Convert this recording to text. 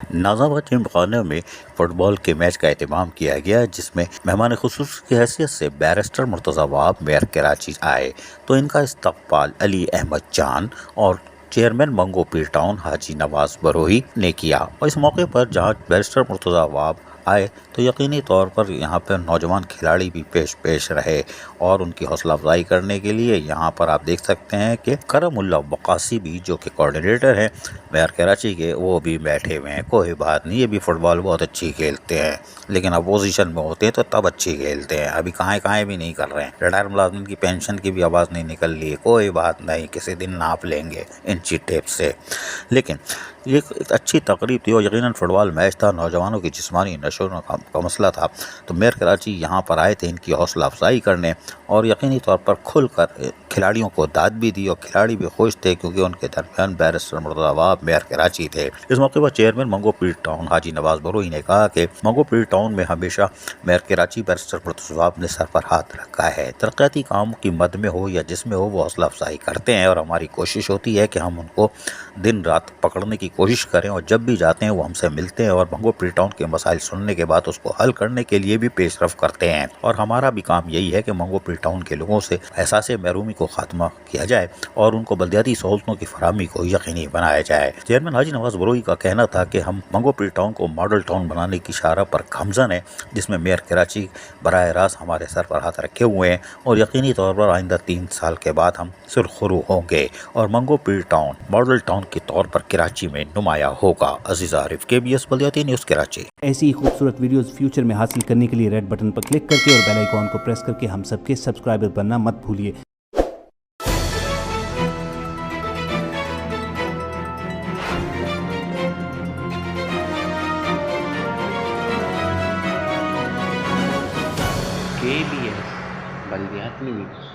नाज़ाबाद जिमखाना में फुटबॉल के मैच का एहतमाम किया गया, जिसमें मेहमान खुसूसी की हैसियत से बैरिस्टर मुर्तज़ा वहाब मेयर कराची आए तो इनका इस्तकबाल अली अहमद जान और चेयरमैन मंगो पीर टाउन हाजी नवाज बरोही ने किया। और इस मौके पर जहां बैरिस्टर मुर्तज़ा वहाब आए तो यकीनी तौर पर यहाँ पर नौजवान खिलाड़ी भी पेश रहे और उनकी हौसला अफजाई करने के लिए यहाँ पर आप देख सकते हैं कि करमुल्ला वकासी भी, जो कि कोऑर्डिनेटर हैं मेयर कराची के, वो भी बैठे हुए हैं। कोई बात नहीं, ये भी फुटबॉल बहुत अच्छी खेलते हैं, लेकिन अपोजिशन में होते हैं तो तब अच्छी खेलते हैं। अभी कहाँ भी नहीं कर रहे हैं। रिटायर मुलाजिम की पेंशन की भी आवाज़ नहीं निकल रही है। कोई बात नहीं, किसी दिन नाप लेंगे इंची टेप से। लेकिन ये एक अच्छी तकरीब थी और यकीनन फुटबॉल मैच था, नौजवानों की जिस्मानी नशो का मसला था। तो मेयर कराची यहाँ पर आए थे इनकी हौसला अफजाई करने और यकीनी तौर पर खुलकर खिलाड़ियों को दाद भी दी और खिलाड़ी भी खुश थे क्योंकि उनके दरमियान बैरिस्टर मुर्तज़ा वहाब मेयर कराची थे। इस मौके पर चेयरमैन मंगो पीर टाउन हाजी नवाज बरोही ने कहा कि मंगो पीर टाउन में हमेशा मेयर कराची बैरिस्टर मुर्तज़ा वहाब ने सर पर हाथ रखा है। तरक्याती काम की मद में हो या जिसमें हो, वो हौसला अफजाई करते हैं और हमारी कोशिश होती है कि हम उनको दिन रात पकड़ने की कोशिश करें और जब भी जाते हैं वो हमसे मिलते हैं और मंगो पीर टाउन के मसाइल सुनने के बाद उसको हल करने के लिए भी पेशरफ करते हैं। और हमारा भी काम यही है कि मंगो पीर टाउन के लोगों से एहसास महरूमी को खात्मा किया जाए और उनको बल्दियाती सहूलतों की फराहमी को यकीनी बनाया जाए। चेयरमैन हाजी नवाज बरोही का कहना था कि हम मंगो पीर टाउन को मॉडल टाउन बनाने की शारा पर गमजन है, जिसमें मेयर कराची बराह रास्त हमारे सर पर हाथ रखे हुए हैं और यकीनी तौर पर आइंदा 3 साल के बाद हम सुरखरू होंगे और मंगो पीर टाउन मॉडल टाउन के तौर पर कराची में नुमाया होगा। अजीज आरिफ, KBS बल्दियाती न्यूज़ कराची। ऐसी ही खूबसूरत वीडियोस फ्यूचर में हासिल करने के लिए रेड बटन पर क्लिक करके और बेल आइकॉन को प्रेस करके हम सबके सब्सक्राइबर बनना मत भूलिए। KBS बल्दियाती न्यूज़।